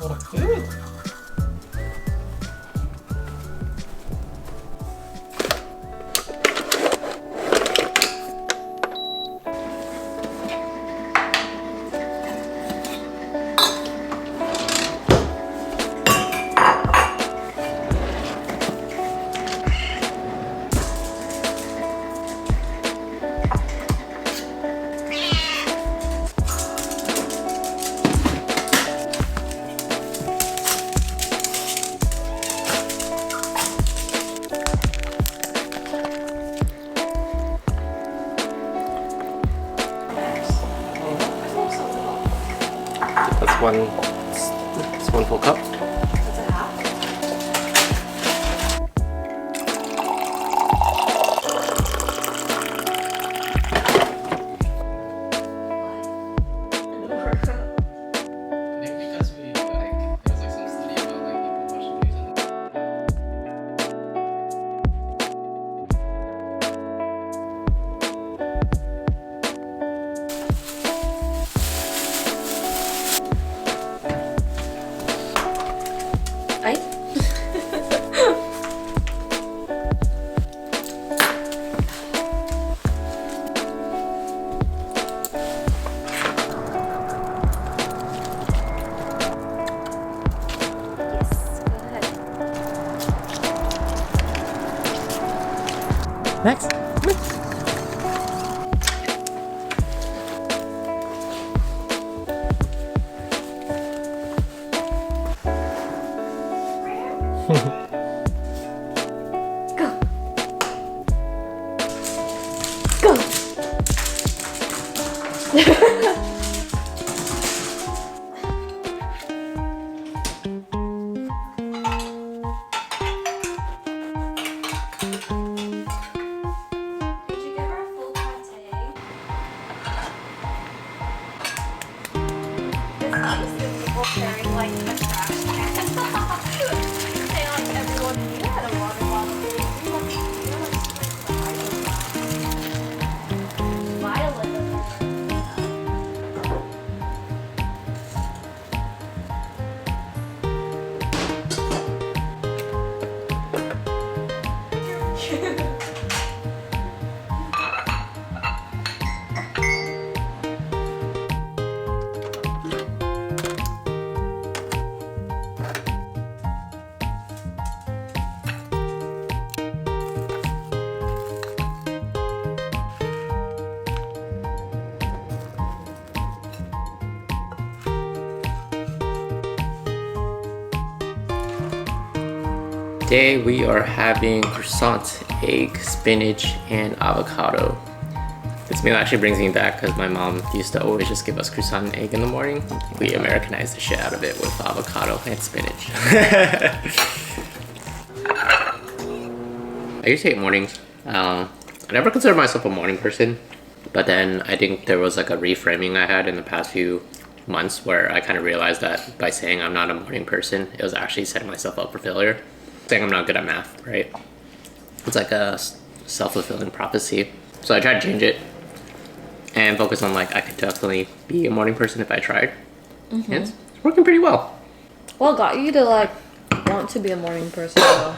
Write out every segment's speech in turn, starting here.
Good. That's one full cup. That's a half. I think because we like there was like some study about like people watching news and Ay. Next. Go. Go. Did you give her a full pate? It's nice that people carrying like a trash can. Say like everyone knew had a water bottle. We want to switch the item. Violet. today we are having croissant, egg, spinach, and avocado. This meal actually brings me back because my mom used to always just give us croissant and egg in the morning. We Americanized the shit out of it with avocado and spinach. I used to hate mornings. I never considered myself a morning person, but then I think there was like a reframing I had in the past few months where I kind of realized that by saying I'm not a morning person, it was actually setting myself up for failure. Saying I'm not good at math, right? It's like a self-fulfilling prophecy. So I tried to change it and focus on like I could definitely be a morning person if I tried. And it's working pretty well. What got you to like want to be a morning person though?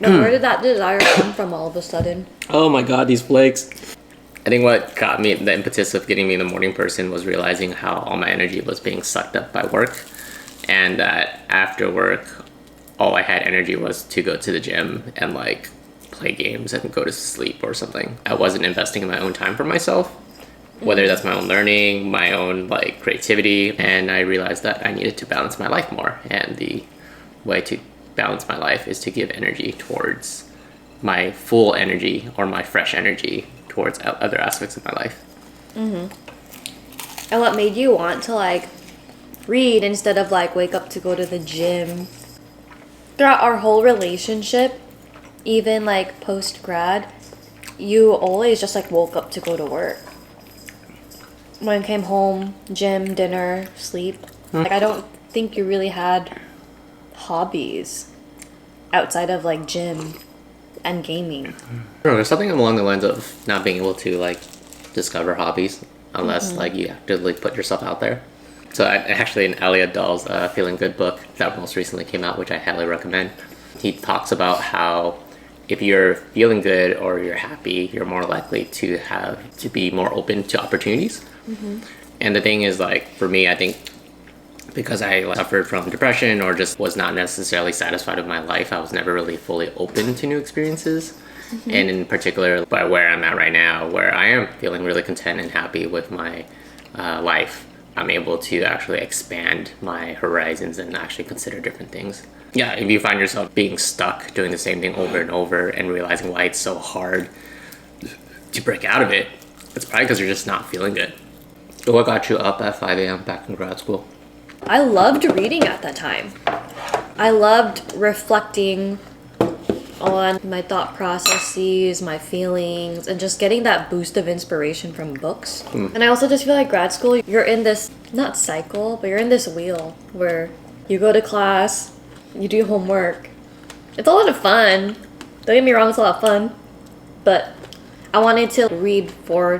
Like, where did that desire come from all of a sudden? Oh my god, these flakes. I think what got me, the impetus of getting me the morning person was realizing how all my energy was being sucked up by work. And that after work, all I had energy was to go to the gym and like play games and go to sleep or something. I wasn't investing in my own time for myself, whether that's my own learning, my own like creativity. And I realized that I needed to balance my life more. And the way to balance my life is to give energy towards my full energy or my fresh energy towards other aspects of my life. And what made you want to like read instead of like wake up to go to the gym? Throughout our whole relationship, even like post grad, you always just like woke up to go to work. When I came home, gym, dinner, sleep. Like I don't think you really had hobbies outside of like gym and gaming. I don't know, there's something along the lines of not being able to like discover hobbies unless like you actively put yourself out there. So actually in Elliot Dahl's Feeling Good book that most recently came out, which I highly recommend, he talks about how if you're feeling good or you're happy, you're more likely to be more open to opportunities. And the thing is, like, for me, I think because I suffered from depression or just was not necessarily satisfied with my life, I was never really fully open to new experiences. And in particular, by where I'm at right now, where I am feeling really content and happy with my life, I'm able to actually expand my horizons and actually consider different things. Yeah, if you find yourself being stuck doing the same thing over and over and realizing why it's so hard to break out of it, it's probably because you're just not feeling good. So what got you up at 5 a.m. back in grad school? I loved reading at that time. I loved reflecting on my thought processes, my feelings, and just getting that boost of inspiration from books. And I also just feel like grad school, you're in this, not cycle, but you're in this wheel where you go to class, you do homework. It's a lot of fun. Don't get me wrong, it's a lot of fun. But I wanted to read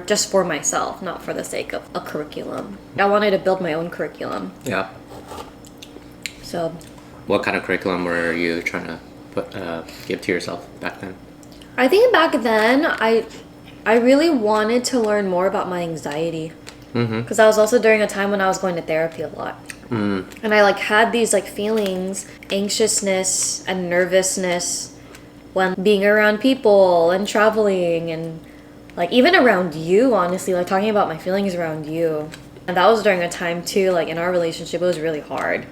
just for myself, not for the sake of a curriculum. I wanted to build my own curriculum. Yeah. So, what kind of curriculum were you trying to give to yourself back then? I think back then, I really wanted to learn more about my anxiety. Because I was also during a time when I was going to therapy a lot. And I had these feelings, anxiousness and nervousness when being around people and traveling and even around you, honestly, talking about my feelings around you. And that was during a time too, in our relationship, it was really hard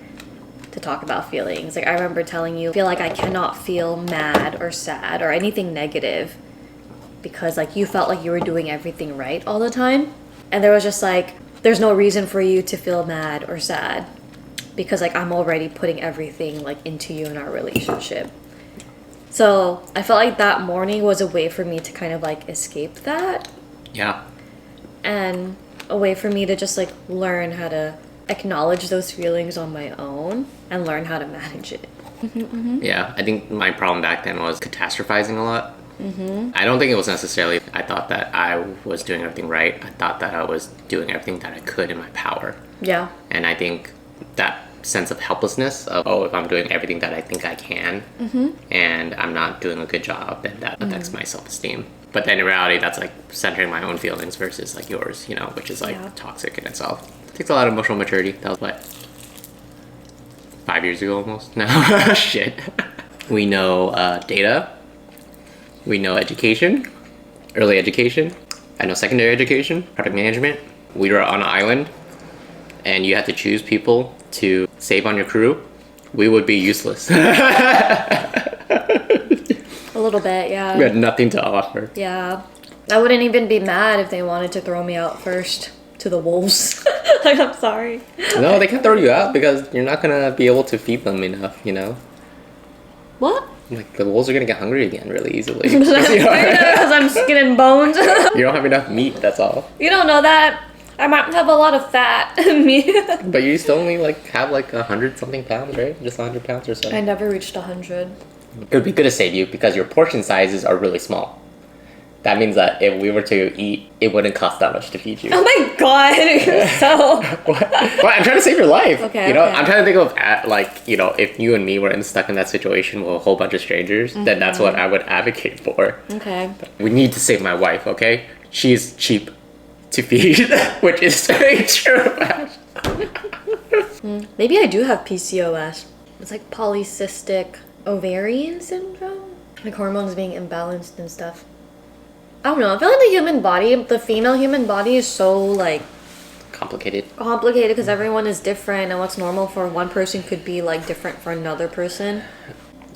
to talk about feelings. I remember telling you, I feel like I cannot feel mad or sad or anything negative because you felt like you were doing everything right all the time. And there was just there's no reason for you to feel mad or sad because I'm already putting everything into you in our relationship. So I felt like that morning was a way for me to kind of escape that. Yeah. And a way for me to just learn how to acknowledge those feelings on my own and learn how to manage it. Yeah, I think my problem back then was catastrophizing a lot. I don't think it was necessarily I thought that I was doing everything right. I thought that I was doing everything that I could in my power. Yeah. And I think that sense of helplessness of, if I'm doing everything that I think I can and I'm not doing a good job, then that affects my self-esteem. But then in reality, that's centering my own feelings versus yours, which is toxic in itself. It takes a lot of emotional maturity. That was what? 5 years ago almost? No, shit. We know data. We know education, early education. I know secondary education, product management. We were on an island and you had to choose people to save on your crew. We would be useless. A little bit, yeah. We had nothing to offer. Yeah. I wouldn't even be mad if they wanted to throw me out first to the wolves. I'm sorry. No, they can't throw you out because you're not gonna be able to feed them enough, What? The wolves are gonna get hungry again really easily. Because I'm skin and bones. You don't have enough meat, that's all. You don't know that. I might have a lot of fat in me. But you still only have 100 something pounds, right? Just 100 pounds or so. I never reached 100. It would be good to save you because your portion sizes are really small. That means that if we were to eat, it wouldn't cost that much to feed you. Oh my god, you're so... What? Well, I'm trying to save your life. Okay, okay. okay. I'm trying to think of if you and me were stuck in that situation with a whole bunch of strangers, then that's what I would advocate for. Okay. We need to save my wife, okay? She's cheap to feed, which is very true. Maybe I do have PCOS. It's polycystic ovarian syndrome? Hormones being imbalanced and stuff. I don't know. I feel like the human body, the female human body is so Complicated because everyone is different and what's normal for one person could be different for another person.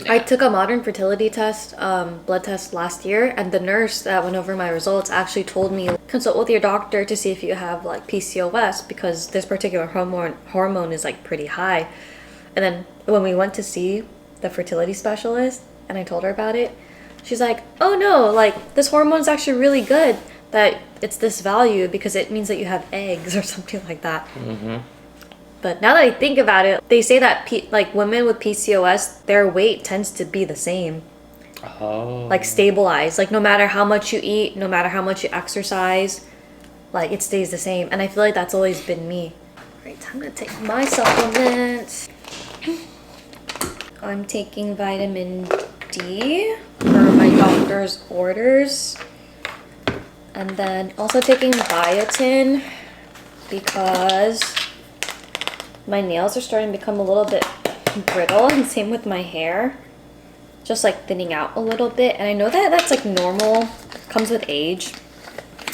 I took a modern fertility test, blood test last year, and the nurse that went over my results actually told me consult with your doctor to see if you have PCOS because this particular hormone is pretty high. And then when we went to see the fertility specialist and I told her about it, she's like, oh no, this hormone's actually really good that it's this value because it means that you have eggs or something like that. But now that I think about it, they say that women with PCOS, their weight tends to be the same. Oh. Stabilized. No matter how much you eat, no matter how much you exercise, it stays the same. And I feel like that's always been me. Alright, I'm gonna take my supplement. I'm taking vitamin D per my doctor's orders. And then also taking biotin because my nails are starting to become a little bit brittle, and same with my hair. Just like thinning out a little bit. And I know that that's like normal, comes with age.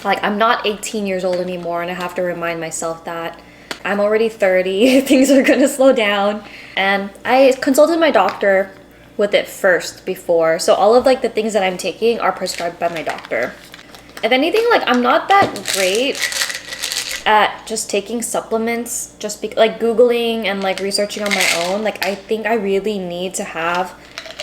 Like I'm not 18 years old anymore, and I have to remind myself that I'm already 30, things are gonna slow down. And I consulted my doctor with it first before. So all of like the things that I'm taking are prescribed by my doctor. If anything, like I'm not that great at just taking supplements, just like Googling and like researching on my own. Like I think I really need to have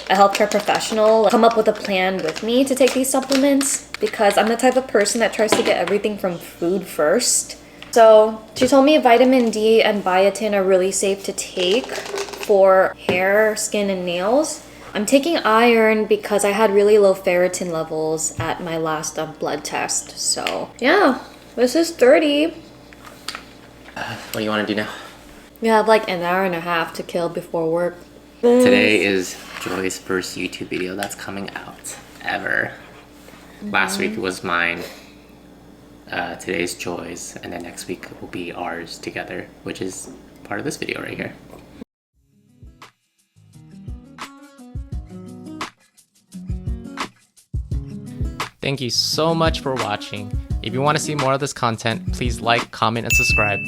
a healthcare professional come up with a plan with me to take these supplements, because I'm the type of person that tries to get everything from food first. So she told me vitamin D and biotin are really safe to take for hair, skin, and nails. I'm taking iron because I had really low ferritin levels at my last blood test. So yeah, this is 30. What do you want to do now? We have like an hour and a half to kill before work. Today is Joy's first YouTube video that's coming out ever. Last week was mine. Today's Joy's, and then next week will be ours together, which is part of this video right here. Thank you so much for watching. If you want to see more of this content, please like, comment, and subscribe.